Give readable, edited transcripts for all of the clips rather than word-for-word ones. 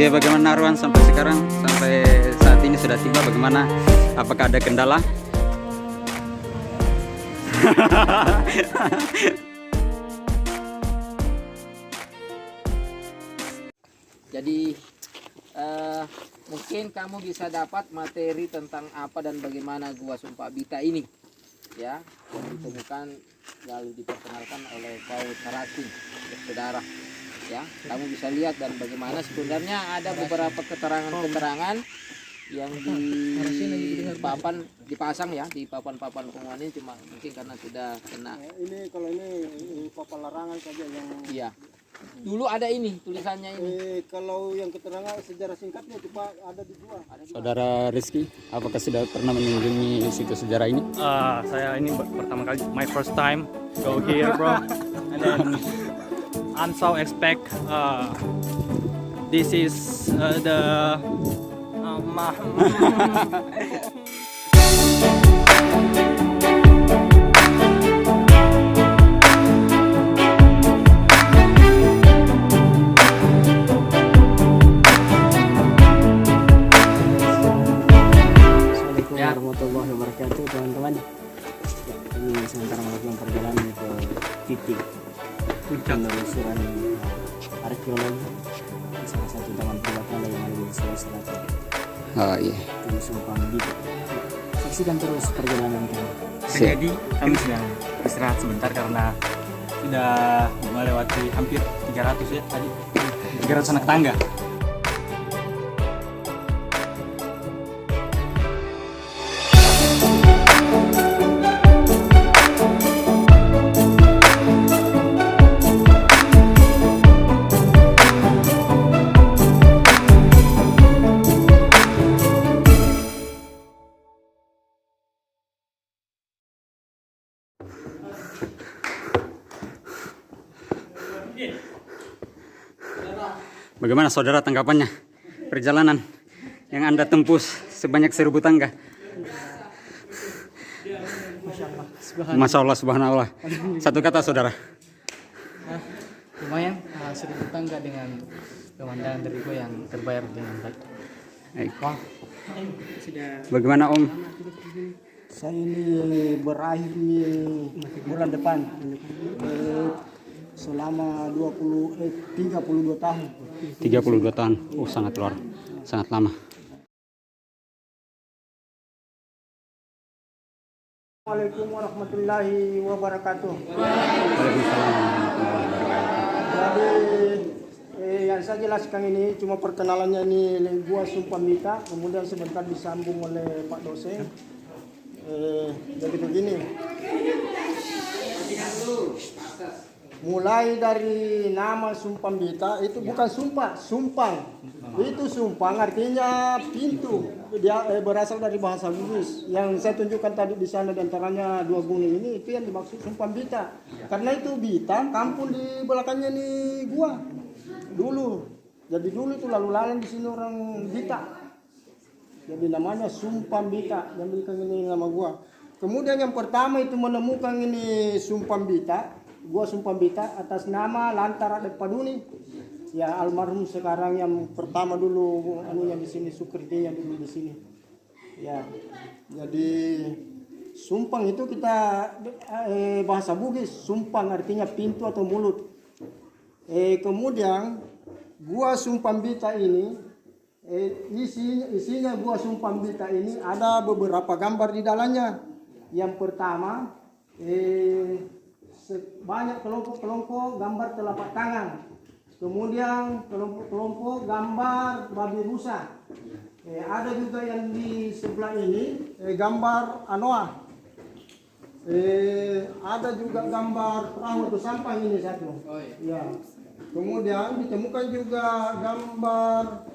Ya, bagaimana Arwan sampai sekarang, sampai saat ini sudah tiba, bagaimana? Apakah ada kendala? Jadi mungkin kamu bisa dapat materi tentang apa dan bagaimana Gua Sumpah Bita ini, ya, yang ditemukan lalu diperkenalkan oleh Paul Karating, saudara. Ya, kamu bisa lihat dan bagaimana sebenarnya ada beberapa keterangan-keterangan yang dipasang ya di papan-papan pengumuman ini, cuma mungkin karena sudah kena. Ini kalau ini papan larangan saja yang. Iya. Dulu ada ini tulisannya ini. Kalau yang keterangan sejarah singkatnya cuma ada di gua. Saudara Rizky, apakah sudah pernah mengunjungi situs sejarah ini? Saya ini pertama kali, my first time go here, bro. And then I'm so expect this is the Assalamualaikum warahmatullahi wabarakatuh, teman-teman. Ya, ini sementara melakukan perjalanan ke titik penelusuran arkeologi di salah satu taman purbakala yang ada di Sulawesi Selatan. Oh iya. Di Sumpang Bita. Saksikan terus perjalanan kami. Jadi kami sedang istirahat sebentar karena sudah melewati hampir 300 ya tadi, 300 anak tangga. Bagaimana saudara tanggapannya perjalanan yang Anda tempuh sebanyak 1000 tangga? Masya Allah, subhanallah. Satu kata saudara. Lumayan 1000 tangga dengan pemandangan dari gua yang terbayar dengan baik. Wah. Bagaimana Om? Saya ini berakhir di bulan depan. Selama 32 tahun. 32 tahun. Sangat luar, sangat lama. Assalamualaikum warahmatullahi wabarakatuh. Waalaikumsalam warahmatullahi wabarakatuh. Jadi yang saya jelaskan ini cuma perkenalannya ini Gua Sumpah Bita, kemudian sebentar disambung oleh Pak dosen. Jadi begini. Mulai dari nama Sumpah Bita itu bukan sumpah, sumpang. Itu sumpang artinya pintu. Dia berasal dari bahasa Bugis. Yang saya tunjukkan tadi di sana diantaranya 2 gunung ini itu yang dimaksud Sumpah Bita. Karena itu Bita, kampung di belakangnya nih gua. Dulu. Jadi dulu itu lalu lalang di sini orang Bita. Jadi namanya Sumpah Bita, yang berikan ini nama gua. Kemudian yang pertama itu menemukan ini Sumpah Bita. Gua Sumpah Bita atas nama Lantara Adat Paduni. Ya almarhum sekarang yang pertama dulu anunya di sini Sukritinya dulu di sini. Ya. Jadi sumpang itu kita bahasa Bugis, sumpang artinya pintu atau mulut. Kemudian Gua Sumpah Bita ini isinya Gua Sumpah Bita ini ada beberapa gambar di dalamnya. Yang pertama banyak kelompok-kelompok gambar telapak tangan, kemudian kelompok-kelompok gambar babi rusa. Ada juga yang di sebelah ini gambar anoa. Ada juga gambar perahu atau sampah ini satu. Ya. Kemudian ditemukan juga gambar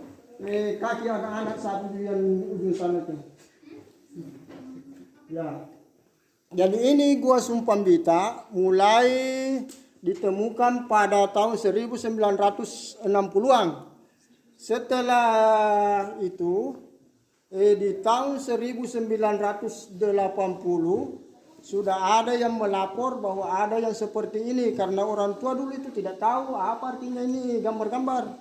kaki anak-anak satu yang ujung sana itu. Ya. Jadi ini Gua Sumpah Bita mulai ditemukan pada tahun 1960-an. Setelah itu di tahun 1980 sudah ada yang melapor bahwa ada yang seperti ini karena orang tua dulu itu tidak tahu apa artinya ini gambar-gambar.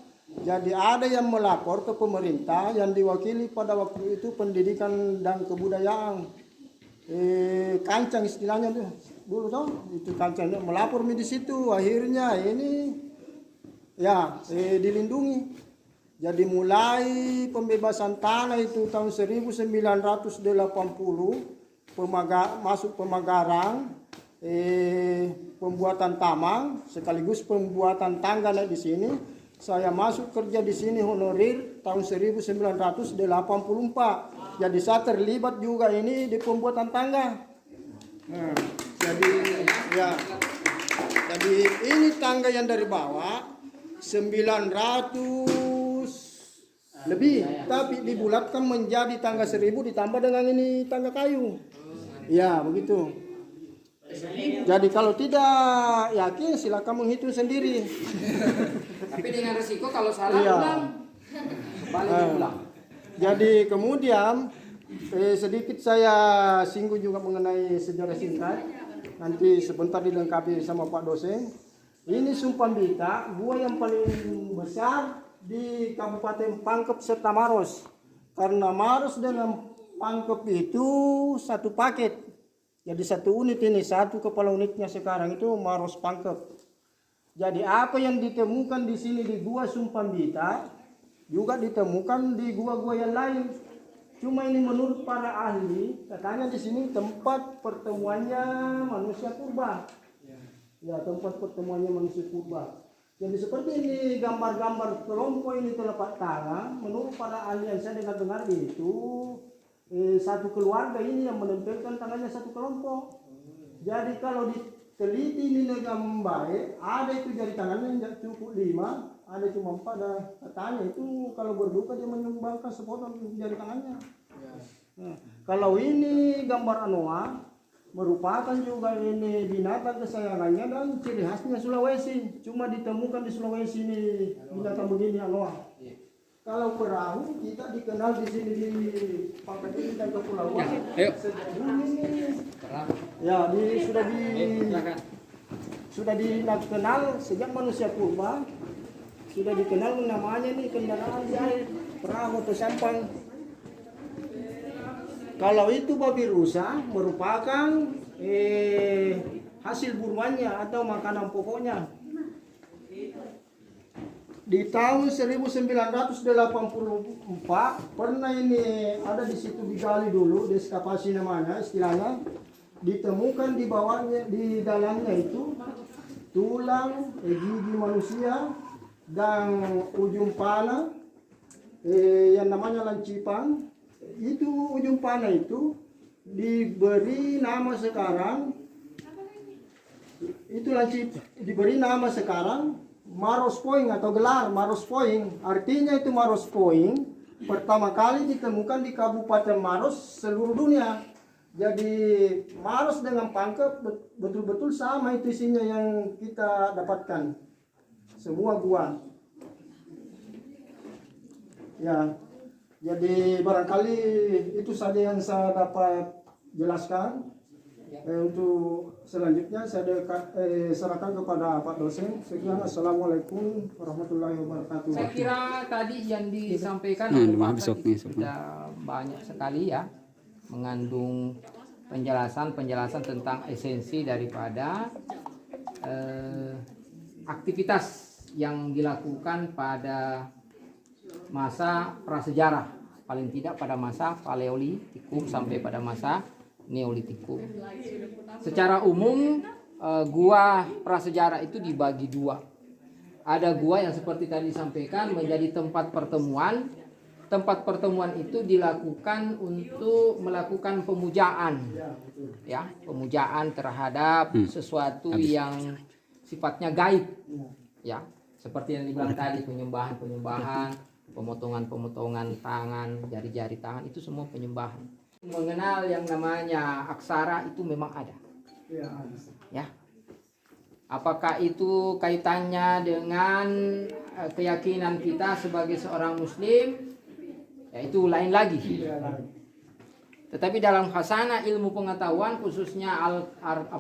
Jadi ada yang melapor ke pemerintah yang diwakili pada waktu itu pendidikan dan kebudayaan. Kancang istilahnya tuh dulu tuh itu kancangnya melapor di situ, akhirnya ini ya dilindungi. Jadi mulai pembebasan tanah itu tahun 1980 masuk pemagaran, pembuatan tamang sekaligus pembuatan tangga di sini. Saya masuk kerja di sini honorir tahun 1984. Jadi saya terlibat juga ini di pembuatan tangga. Nah, jadi ini tangga yang dari bawah 900 lebih, tapi dibulatkan menjadi tangga 1000 ditambah dengan ini tangga kayu. Ya begitu. Jadi kalau tidak yakin silakan menghitung sendiri. Tapi dengan resiko kalau salah Iya. ulang. Balik ulang. Jadi kemudian sedikit saya singgung juga mengenai sejarah singkat. Nanti sebentar dilengkapi sama Pak dosen. Ini Sumpambita, gua yang paling besar di Kabupaten Pangkep serta Maros. Karena Maros dengan Pangkep itu satu paket. Jadi satu unit ini, satu kepala unitnya sekarang itu Maros Pangkep. Jadi apa yang ditemukan di sini di Gua Sumpambita juga ditemukan di gua-gua yang lain. Cuma ini menurut para ahli, katanya di sini tempat pertemuannya manusia purba. Ya, tempat pertemuannya manusia purba. Jadi seperti ini gambar-gambar kelompok ini telapak tangan, menurut para ahli yang saya dengar itu satu keluarga ini yang menempelkan tangannya satu kelompok. Jadi kalau diteliti ini dengan baik, ada itu jari tangannya yang cukup 5, ada cuma 4. Dan katanya itu kalau berduka dia menyumbangkan sepotong jari tangannya. Nah, kalau ini gambar anoa merupakan juga ini binatang kesayangannya dan ciri khasnya Sulawesi. Cuma ditemukan di Sulawesi ini binatang begini anoa. Kalau perahu kita dikenal di sini di Pangkep ini dan Kepulauan. Ayo. Sejak dulu ini. Ya, sudah dikenal sejak manusia purba. Sudah dikenal namanya nih kendaraan di air, perahu atau sampang. Kalau itu babi rusa merupakan hasil buruannya atau makanan pokoknya. Di tahun 1984 pernah ini ada di situ digali dulu, dieskavasi namanya istilahnya, ditemukan di bawahnya, di dalamnya itu tulang, gigi manusia dan ujung panah yang namanya lancipang. Itu ujung panah itu diberi nama sekarang, itu lancip diberi nama sekarang Maros Point atau gelar Maros Point. Artinya itu Maros Point pertama kali ditemukan di Kabupaten Maros seluruh dunia. Jadi Maros dengan Pangkep betul-betul sama itu isinya yang kita dapatkan. Semua gua. Ya. Jadi barangkali itu saja yang saya dapat jelaskan. Untuk selanjutnya saya serahkan kepada Pak dosen. Sekian, assalamualaikum warahmatullahi wabarakatuh. Saya kira tadi yang disampaikan Nah, oleh Pak besok Akad nih, itu sudah banyak sekali ya, mengandung penjelasan tentang esensi daripada aktivitas yang dilakukan pada masa prasejarah, paling tidak pada masa Paleolitikum sampai pada masa Neolitikum. Secara umum gua prasejarah itu dibagi dua. Ada gua yang seperti tadi disampaikan menjadi tempat pertemuan. Tempat pertemuan itu dilakukan untuk melakukan pemujaan, ya, pemujaan terhadap sesuatu yang sifatnya gaib, ya, seperti yang dibilang tadi, penyembahan, pemotongan tangan, jari-jari tangan, itu semua penyembahan. Mengenal yang namanya aksara itu memang ada, ya. Apakah itu kaitannya dengan keyakinan kita sebagai seorang Muslim? Ya, itu lain lagi. Tetapi dalam khasanah ilmu pengetahuan, khususnya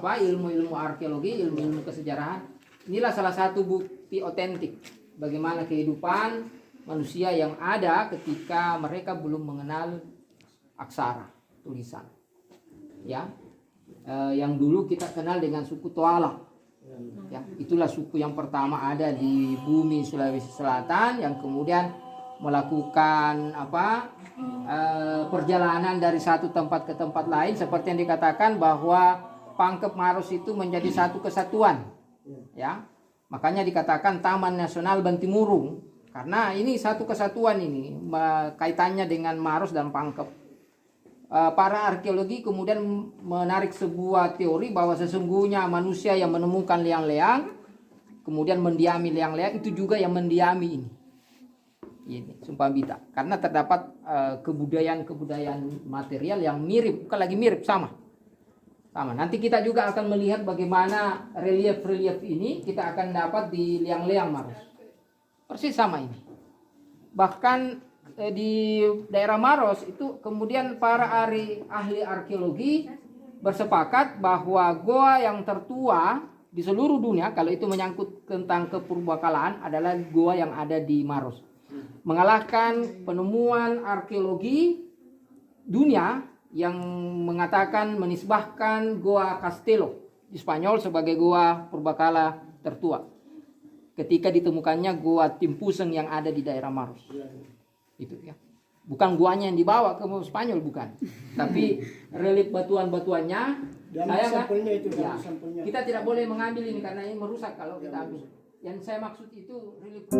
ilmu-ilmu arkeologi, ilmu-ilmu kesejarahan, inilah salah satu bukti otentik bagaimana kehidupan manusia yang ada ketika mereka belum mengenal aksara, tulisan. Ya. Yang dulu kita kenal dengan suku Toala. Ya, itulah suku yang pertama ada di bumi Sulawesi Selatan yang kemudian melakukan perjalanan dari satu tempat ke tempat lain, seperti yang dikatakan bahwa Pangkep Maros itu menjadi satu kesatuan. Ya. Makanya dikatakan Taman Nasional Bantimurung karena ini satu kesatuan ini kaitannya dengan Maros dan Pangkep. Para arkeologi kemudian menarik sebuah teori bahwa sesungguhnya manusia yang menemukan liang-liang kemudian mendiami liang-liang itu juga yang mendiami ini Sumpambita, karena terdapat kebudayaan material yang mirip, bukan lagi mirip, sama. Nanti kita juga akan melihat bagaimana relief ini kita akan dapat di liang-liang Maros, persis sama ini. Bahkan di daerah Maros itu kemudian para ahli arkeologi bersepakat bahwa goa yang tertua di seluruh dunia kalau itu menyangkut tentang kepurbakalaan adalah goa yang ada di Maros. Mengalahkan penemuan arkeologi dunia yang mengatakan menisbahkan goa Castello di Spanyol sebagai goa purbakala tertua. Ketika ditemukannya goa Timpuseng yang ada di daerah Maros. Itu ya, bukan guanya yang dibawa ke Spanyol, bukan, tapi relief batuannya. Kita tidak boleh mengambil ini karena ini merusak kalau kita ambil. Yang saya maksud itu relief.